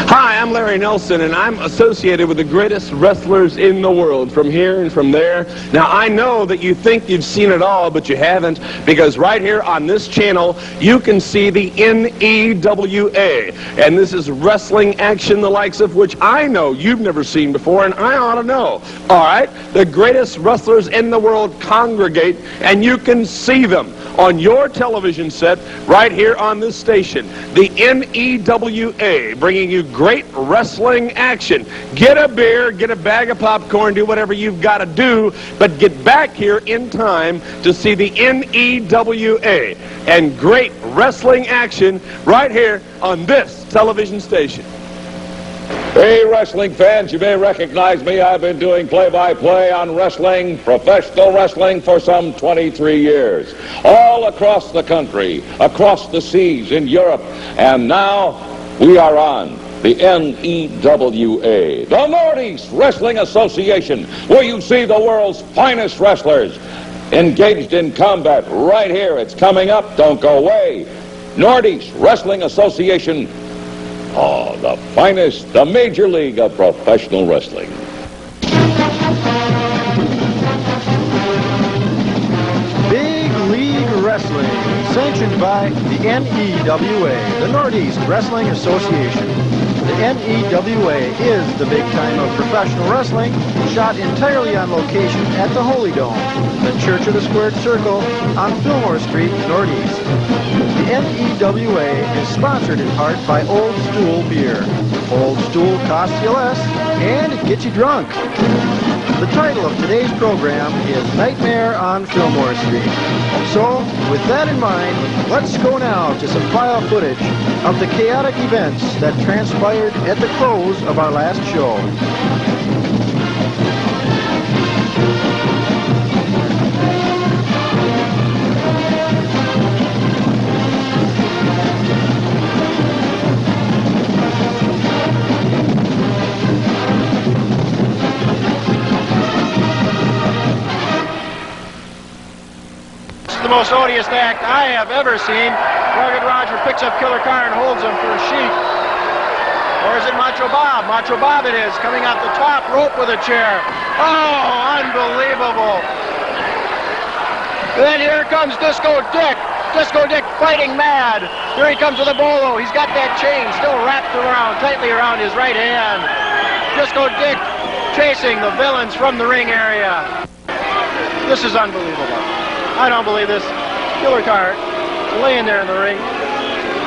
Hi, I'm Larry Nelson, and I'm associated with the greatest wrestlers in the world, from here and from there. Now, I know that you think you've seen it all, but you haven't, because right here on this channel, you can see the NEWA, and this is wrestling action the likes of which I know you've never seen before, and I ought to know. All right? The greatest wrestlers in the world congregate, and you can see them on your television set right here on this station. The NEWA, bringing you great wrestling action. Get a beer, get a bag of popcorn, do whatever you've got to do, but get back here in time to see the NEWA and great wrestling action right here on this television station. Hey, wrestling fans, you may recognize me. I've been doing play-by-play on wrestling, professional wrestling, for some 23 years. All across the country, across the seas, in Europe, and now we are on the NEWA, the Northeast Wrestling Association, where you see the world's finest wrestlers engaged in combat right here. It's coming up. Don't go away. Northeast Wrestling Association. Oh, the finest, the major league of professional wrestling. Big League Wrestling, sanctioned by the NEWA, the Northeast Wrestling Association. The NEWA is the big time of professional wrestling, shot entirely on location at the Holy Dome, the Church of the Squared Circle on Fillmore Street, Northeast. The NEWA is sponsored in part by Old Stool Beer. Old Stool costs you less, and it gets you drunk. The title of today's program is Nightmare on Fillmore Street. So, with that in mind, let's go now to some file footage of the chaotic events that transpired at the close of our last show. The most odious act I have ever seen. Rugged Roger picks up Killer Carr and holds him for a sheet. Or is it Macho Bob? Macho Bob it is, coming off the top rope with a chair. Oh, unbelievable. Then here comes Disco Dick. Disco Dick fighting mad. Here he comes with a bolo. He's got that chain still wrapped around, tightly around his right hand. Disco Dick chasing the villains from the ring area. This is unbelievable. I don't believe this. Killer Carr laying there in the ring,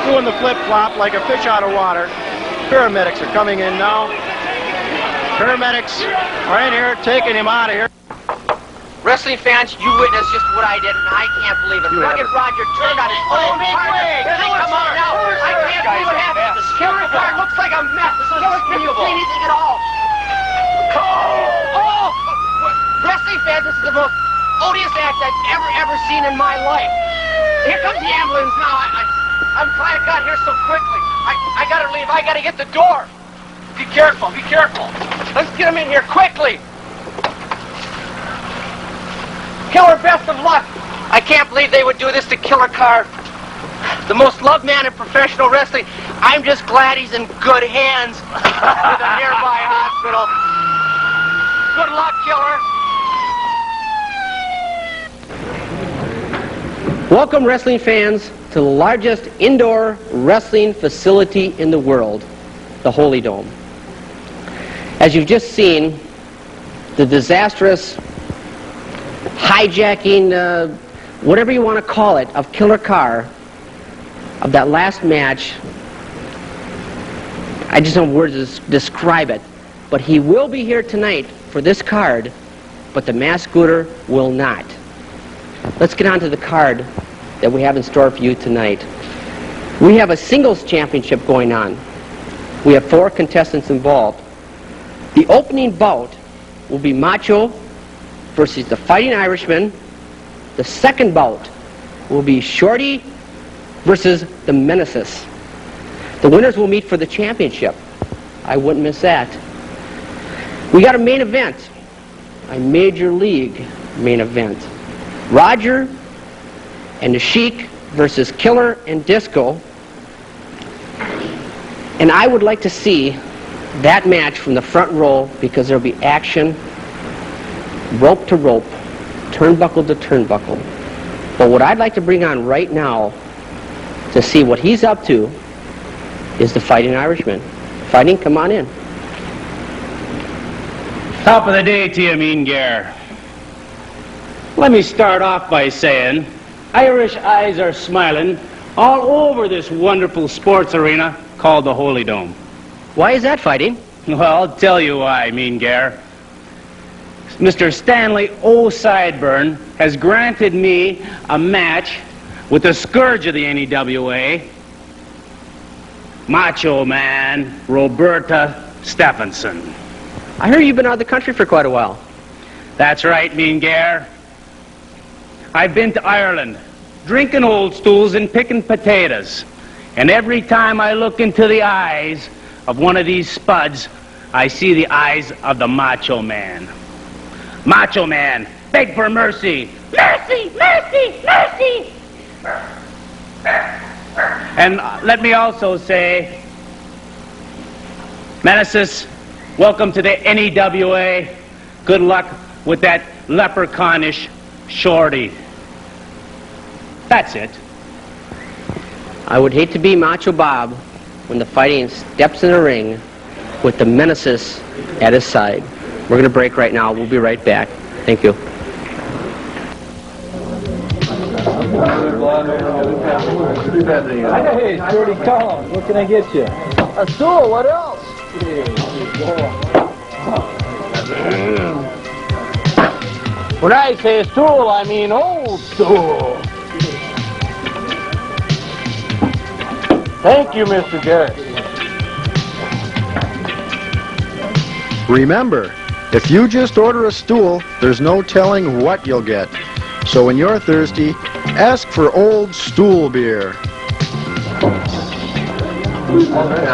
doing the flip-flop like a fish out of water. Paramedics are coming in now. Paramedics are in here, taking him out of here. Wrestling fans, you witnessed just what I did, and I can't believe it. Rugged Roger turned on his own partner. Here they come out now. I can't believe what happened. Killer Carr looks like a mess. Can you see anything at all? Oh! Wrestling fans, this is the most odious act I've ever seen in my life. Here comes the ambulance now. I'm glad it got here so quickly. I gotta leave. I gotta get the door. Be careful. Be careful. Let's get him in here quickly. Killer, best of luck. I can't believe they would do this to Killer Carr, the most loved man in professional wrestling. I'm just glad he's in good hands with a nearby hospital. Good luck, Killer. Welcome, wrestling fans, to the largest indoor wrestling facility in the world, the Holy Dome. As you've just seen, the disastrous hijacking, whatever you want to call it, of Killer Carr, of that last match. I just don't have words to describe it, but he will be here tonight for this card, but the mass scooter will not. Let's get on to the card that we have in store for you tonight. We have a singles championship going on. We have 4 contestants involved. The opening bout will be Macho versus the Fighting Irishman. The second bout will be Shorty versus the Menaces. The winners will meet for the championship. I wouldn't miss that. We got a main event, a major league main event. Roger and the Sheik versus Killer and Disco. And I would like to see that match from the front row, because there'll be action, rope to rope, turnbuckle to turnbuckle. But what I'd like to bring on right now to see what he's up to is the Fighting Irishman. Fighting, come on in. Top of the day to you, Mean Gare. Let me start off by saying Irish eyes are smiling all over this wonderful sports arena called the Holy Dome. Why is that, Fighting? Well, I'll tell you why, Mean Gare. Mr. Stanley O. Sideburn has granted me a match with the scourge of the NEWA, Macho Man Roberta Stephenson. I hear you've been out of the country for quite a while. That's right, Mean Gare. I've been to Ireland, drinking old stools and picking potatoes. And every time I look into the eyes of one of these spuds, I see the eyes of the Macho Man. Macho Man, beg for mercy. Mercy, mercy, mercy! And let me also say, Meneses, welcome to the NEWA. Good luck with that leprechaunish shorty. That's it. I would hate to be Macho Bob when the Fighting steps in the ring with the Meneses at his side. We're going to break right now. We'll be right back. Thank you. Hey, Shorty Collins, what can I get you? A stool, what else? When I say stool, I mean old stool. Thank you, Mr. Garrett. Remember, if you just order a stool, there's no telling what you'll get. So when you're thirsty, ask for Old Stool beer.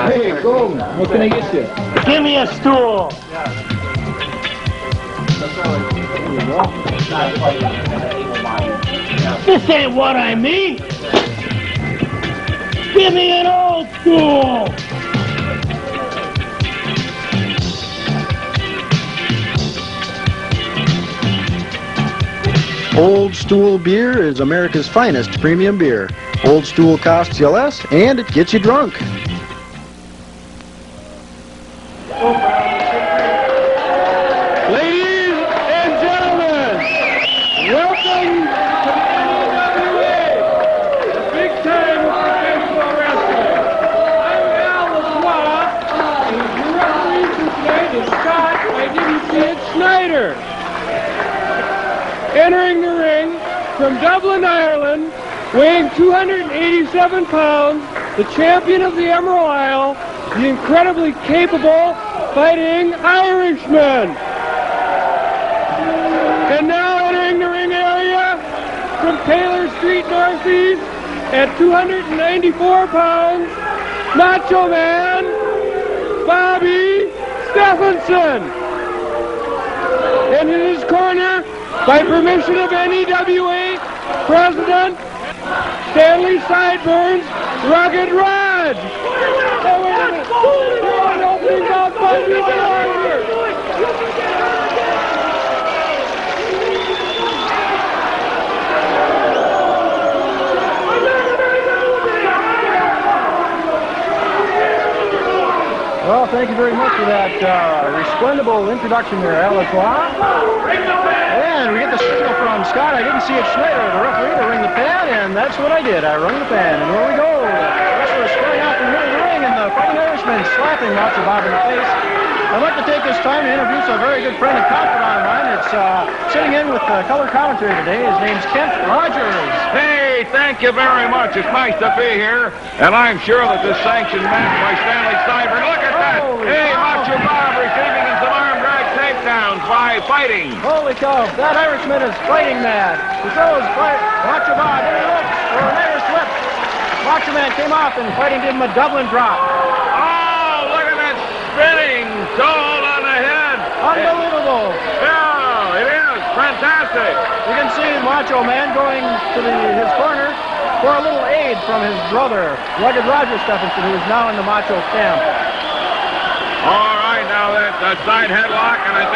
Hey, go. What can I get you? Give me a stool. This ain't what I mean. Give me an old stool. Old Stool beer is America's finest premium beer. Old Stool costs you less, and it gets you drunk. Ladies and gentlemen, welcome to the NEWA, the big time of professional wrestling. I'm Al LaCroix, and the referee for tonight is Scott, I didn't see it, Schneider. Entering the ring from Dublin, Ireland, weighing 287 pounds, the champion of the Emerald Isle, the incredibly capable Fighting Irishman. And now entering the ring area from Taylor Street Northeast at 294 pounds, Macho Man Bobby Stephenson. And in his corner, by permission of NEWA President Stanley Sideburn's Rugged Rod. Well, thank you very much for that resplendable introduction there, Al LaCroix. And we get the signal from Scott. I didn't see it, Schneider, the referee, to ring the pan, and that's what I did. I rung the pan, and here we go. The wrestlers squaring out from the middle of the ring, and the Fighting Irishman slapping Macho Bob in the face. I'd like to take this time to introduce a very good friend and confidant of mine. It's sitting in with color commentary today. His name's Kent Rogers. Hey, thank you very much. It's nice to be here. And I'm sure that this sanctioned match by Stanley Sideburn. Look at that. Hey, Macho Bob receiving some arm drag takedowns by Fighting. Holy cow, that Irishman is fighting mad. He throws Macho Bob in the ropes for an Irish whip. Macho Man came off and Fighting gave him a Dublin drop. Oh, look at that spinning toe on the head. Unbelievable. Yeah, it is. Fantastic. You can see Macho Man going to his corner. for a little aid from his brother, Rugged Roger Stephenson, who is now in the Macho camp. All right, now that's a side headlock, and I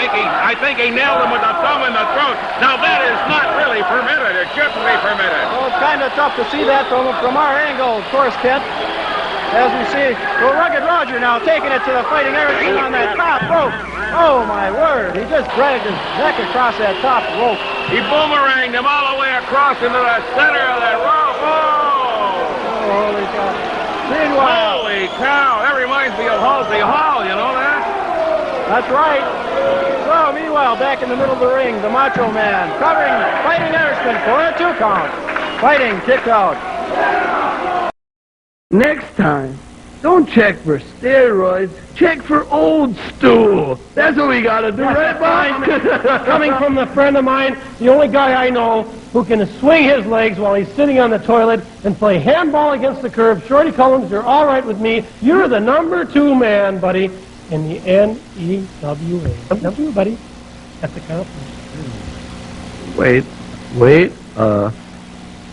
think he nailed him with a thumb in the throat. Now that is not really permitted. It shouldn't be permitted. Well, it's kind of tough to see that from our angle, of course, Kent. As we see, well, Rugged Roger now taking it to the Fighting Irishman on that top rope. Oh, my word. He just dragged his neck across that top rope. He boomeranged him all the way across into the center of that rope. Oh! Holy cow. Meanwhile, Holy cow. That reminds me of Halsey Hall, you know that? that's right. So, meanwhile, back in the middle of the ring, the Macho Man covering Fighting Irishman for a 2 count. Fighting kicked out. Next time, don't check for steroids, check for old stool. That's what we gotta do, right, Bob? Coming from a friend of mine, the only guy I know who can swing his legs while he's sitting on the toilet and play handball against the curb. Shorty Collins, you're all right with me. You're the number 2 man, buddy, in the NEWA. Number 2, buddy, at the conference. Wait,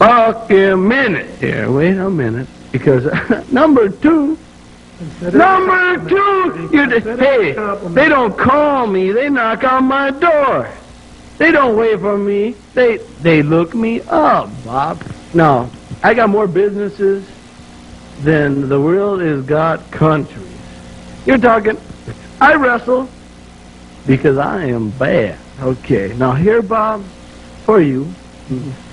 okay, a minute here. Wait a minute. Because number 2, hey, they don't call me. They knock on my door. They don't wait for me. They look me up, Bob. No, I got more businesses than the world has got countries. You're talking, I wrestle because I am bad. Okay, now here, Bob, for you.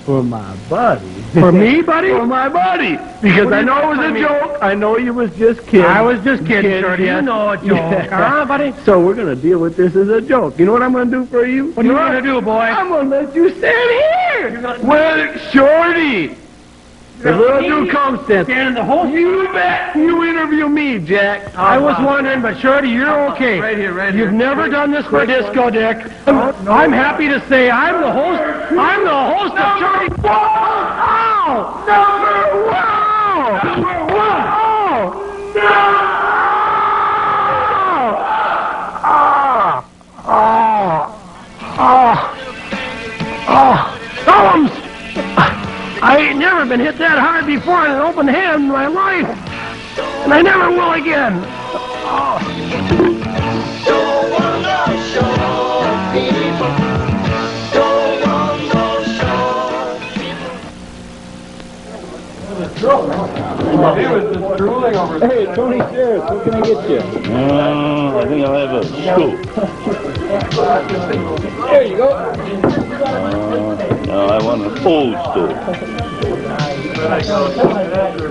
For my buddy. For me, buddy? For my buddy. Because I know it was a joke. I know you was just kidding. I was just kidding, Shorty. You know a joke. Huh, buddy? So we're going to deal with this as a joke. You know what I'm going to do for you? What are you going to do, boy? I'm going to let you stand here. Well, Shorty. The little dude comes stand. Stand in the whole... You bet. You interview me, Jack. I was wondering, but Shorty, you're okay. Right here. You've never done this for Disco Dick. I'm happy to say I'm the host of Shorty. Oh! Number 1! Number 1! Oh! Thumbs! I ain't never been hit that hard before in an open hand in my life. And I never will again. Hey, Tony Sheriff, what can I get you? I think I'll have a scoop. There you go. No, I want an old stool.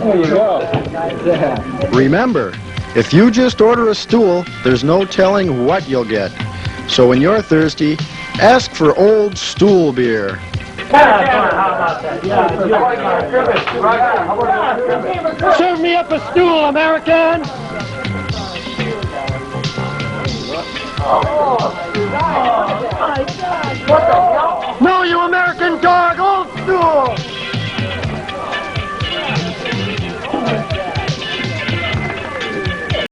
There you go. Remember, if you just order a stool, there's no telling what you'll get. So when you're thirsty, ask for Old Stool beer. Serve me up a stool, American. Oh, my God. What the